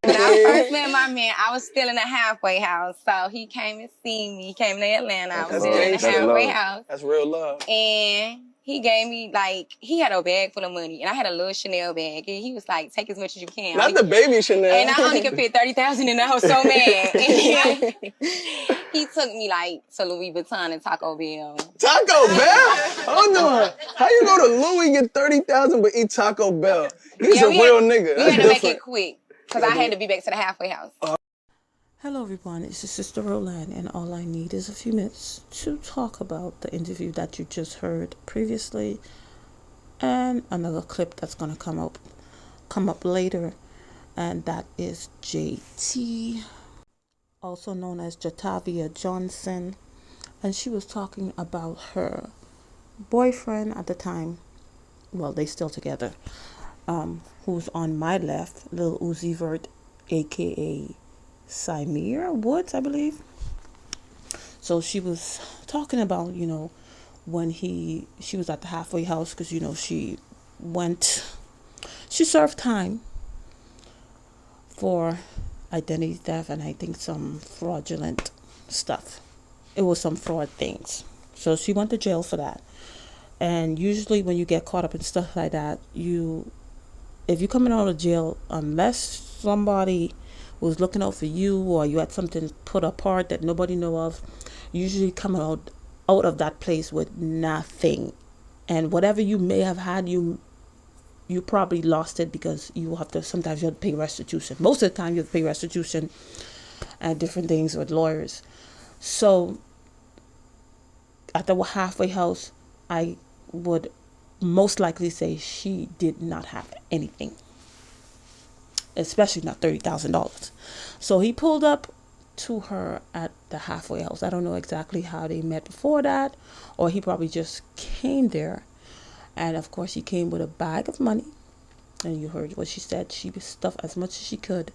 When I first met my man, I was still in a halfway house. So he came and seen me. He came to Atlanta. I was still in a halfway house. That's real love. And he gave me, like, he had a bag full of money. And I had a little Chanel bag. And he was like, take as much as you can. Not the baby Chanel. And I only could fit $30,000 in there. I was so mad. And he took me, like, to Louis Vuitton and Taco Bell. Taco Bell? Hold on. How you go to Louis, get $30,000, but eat Taco Bell? He's a real nigga. We had to make it quick. Because I had to be back to the halfway house. Hello everyone, it's your sister Roland, and all I need is a few minutes to talk about the interview that you just heard previously and another clip that's going to come up later, and that is JT, also known as Jatavia Johnson, and she was talking about her boyfriend at the time. Well, they still together. Who's on my left, Lil Uzi Vert, aka Samir Woods, I believe. So she was talking about, when she was at the halfway house, because, she served time for identity theft and I think some fraudulent stuff. It was some fraud things. So she went to jail for that. And usually when you get caught up in stuff like that, if you're coming out of jail, unless somebody was looking out for you or you had something put apart that nobody know of, you usually come out of that place with nothing. And whatever you may have had, you probably lost it, because sometimes you have to pay restitution. Most of the time you have to pay restitution and different things with lawyers. So at the halfway house, I would most likely say she did not have anything, especially not $30,000. So he pulled up to her at the halfway house. I don't know exactly how they met before that, or he probably just came there. And of course he came with a bag of money, and you heard what she said. She stuffed as much as she could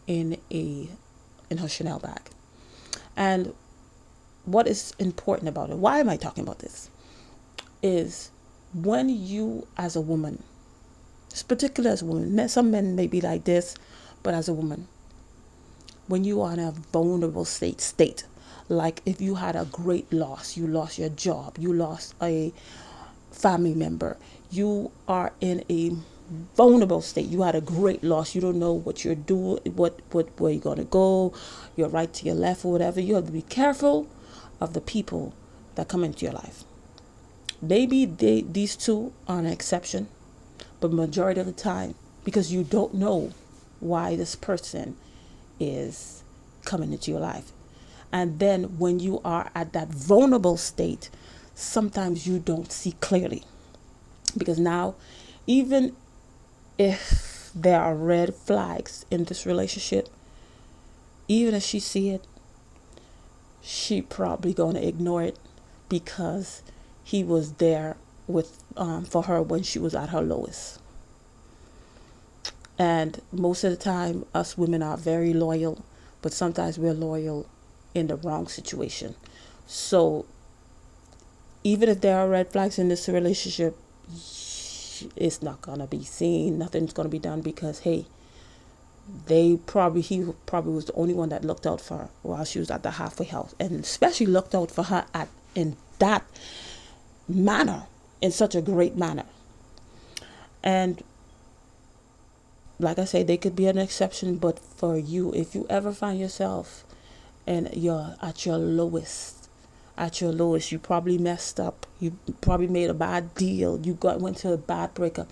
in her Chanel bag. And what is important about it, why am I talking about this, is when you as a woman, particularly as a woman, some men may be like this, but as a woman, when you are in a vulnerable state, like if you had a great loss, you lost your job, you lost a family member, you are in a vulnerable state, you had a great loss, you don't know what you're doing, where you're going to go, your right to your left or whatever, you have to be careful of the people that come into your life. Maybe these two are an exception, but majority of the time, because you don't know why this person is coming into your life. And then when you are at that vulnerable state, sometimes you don't see clearly. Because now, even if there are red flags in this relationship, even if she see it, she probably going to ignore it, because he was there for her when she was at her lowest. And most of the time, us women are very loyal, but sometimes we're loyal in the wrong situation. So even if there are red flags in this relationship, it's not going to be seen. Nothing's going to be done, because, hey, he probably was the only one that looked out for her while she was at the halfway house, and especially looked out for her in that manner, in such a great manner. And like I say, they could be an exception, but for you, if you ever find yourself and you're at your lowest, you probably messed up, you probably made a bad deal, you went to a bad breakup,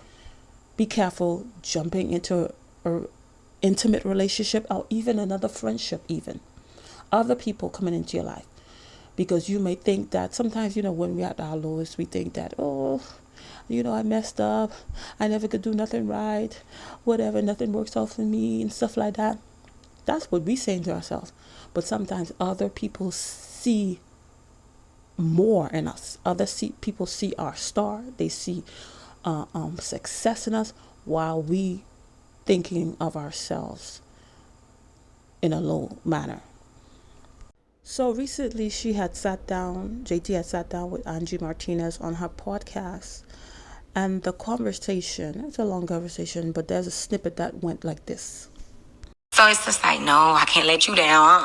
be careful jumping into an intimate relationship, or even another friendship, even other people coming into your life. Because you may think that sometimes, when we're at our lowest, we think that, I messed up, I never could do nothing right, whatever, nothing works out for me and stuff like that. That's what we saying to ourselves. But sometimes other people see more in us. People see our star. They see success in us, while we thinking of ourselves in a low manner. So recently JT had sat down with Angie Martinez on her podcast, and the conversation, it's a long conversation, but there's a snippet that went like this. So it's just like, no, I can't let you down.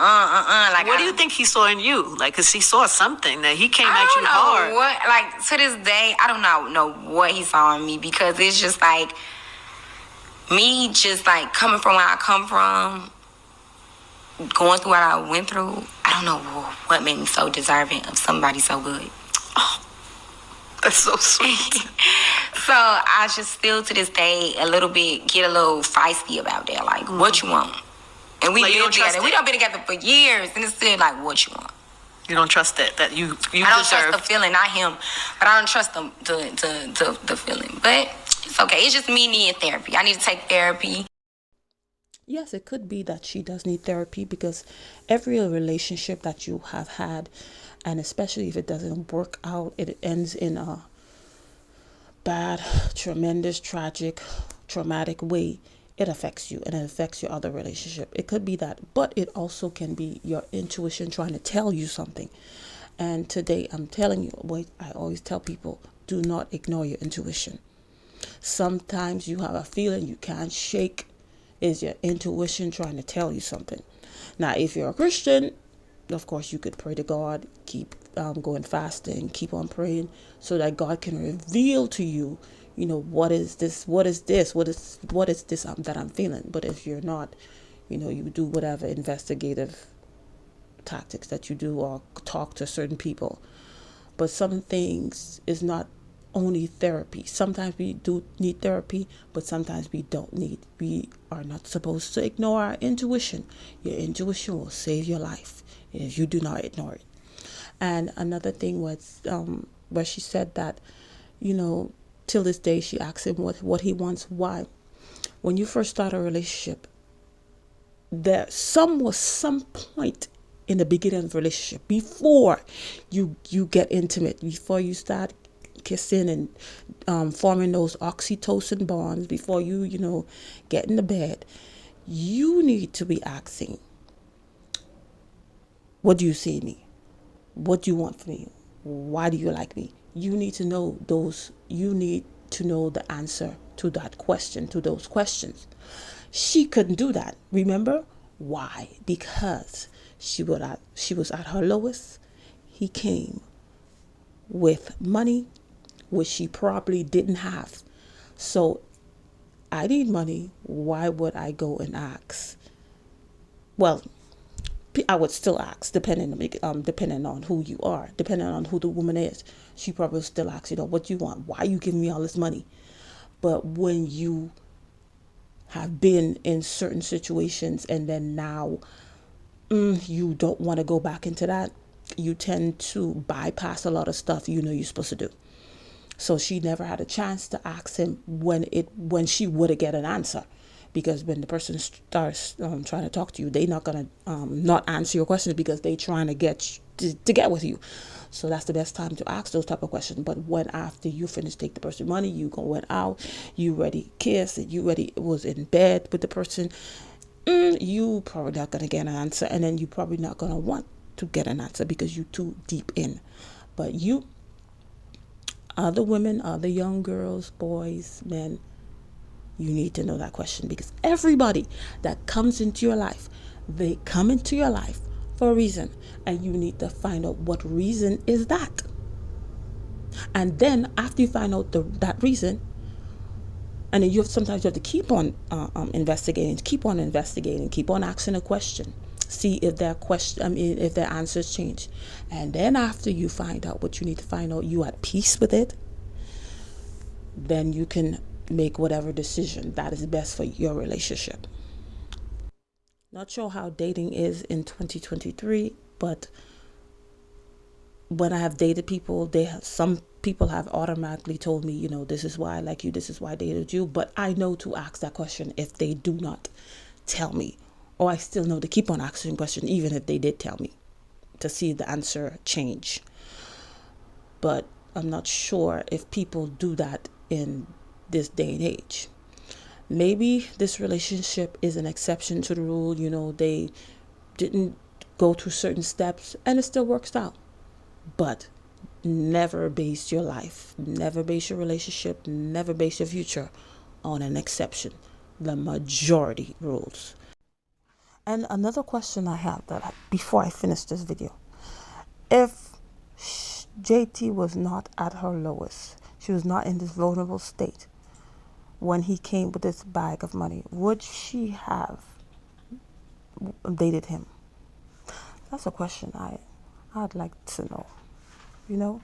Like, what do you think he saw in you? Like, cause he saw something that he came at you hard. hard. Like, to this day, I don't know what he saw in me, because it's just like me, just like coming from where I come from, going through what I went through. I don't know what made me so deserving of somebody so good. Oh, that's so sweet. So I just still to this day get a little feisty about that. Like, what you want? And we been together. We done been together for years, and it's still like, what you want? You don't trust that you I don't trust the feeling, not him, but I don't trust the feeling. But it's okay. It's just me needing therapy. I need to take therapy. Yes, it could be that she does need therapy, because every relationship that you have had, and especially if it doesn't work out, it ends in a bad, tremendous, tragic, traumatic way. It affects you, and it affects your other relationship. It could be that, but it also can be your intuition trying to tell you something. And today I'm telling you what I always tell people: do not ignore your intuition. Sometimes you have a feeling you can't shake. Is your intuition trying to tell you something? Now, if you're a Christian, of course, you could pray to God, keep going fasting, keep on praying, so that God can reveal to you, what is this that I'm feeling. But if you're not, you do whatever investigative tactics that you do, or talk to certain people. But some things is not only therapy. Sometimes we do need therapy, but sometimes we don't need. We are not supposed to ignore our intuition. Your intuition will save your life if you do not ignore it. And another thing was where she said that, till this day she asks him what he wants. Why? When you first start a relationship, there was some point in the beginning of the relationship, before you get intimate, before you start kissing and forming those oxytocin bonds, before you get in the bed, you need to be asking, what do you see in me? What do you want from me? Why do you like me? You need to know the answer to that question, to those questions. She couldn't do that. Remember? Why? Because she was at her lowest. He came with money, which she probably didn't have. So, I need money. Why would I go and ask? Well, I would still ask, depending on who you are, depending on who the woman is. She probably still asks, what do you want? Why are you giving me all this money? But when you have been in certain situations, and then now you don't want to go back into that, you tend to bypass a lot of stuff you're supposed to do. So she never had a chance to ask him when she would get an answer. Because when the person starts trying to talk to you, they're not going to not answer your questions, because they're trying to get with you. So that's the best time to ask those type of questions. But when after you finish take the person money, you went out, you ready kiss, you ready was in bed with the person, you probably not going to get an answer. And then you probably not going to want to get an answer, because you're too deep in. But you, other women, other young girls, boys, men, you need to know that question, because everybody that comes into your life, they come into your life for a reason, and you need to find out what reason is that. And then after you find out that reason, and then sometimes you have to keep on investigating, keep on asking a question, see if if their answers change. And then after you find out what you need to find out, you at peace with it, then you can make whatever decision that is best for your relationship. Not sure how dating is in 2023, but when I have dated people, some people have automatically told me, this is why I like you, this is why I dated you. But I know to ask that question if they do not tell me, or I still know to keep on asking questions even if they did tell me, to see the answer change. But I'm not sure if people do that in this day and age. Maybe this relationship is an exception to the rule. They didn't go through certain steps and it still works out. But never base your life, never base your relationship, never base your future on an exception. The majority rules. And another question I have before I finish this video. If JT was not at her lowest, she was not in this vulnerable state when he came with this bag of money, would she have dated him? That's a question I'd like to know. You know,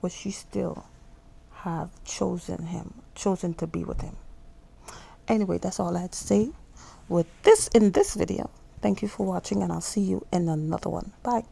would she still have chosen to be with him? Anyway, that's all I had to say in this video. Thank you for watching, and I'll see you in another one. Bye.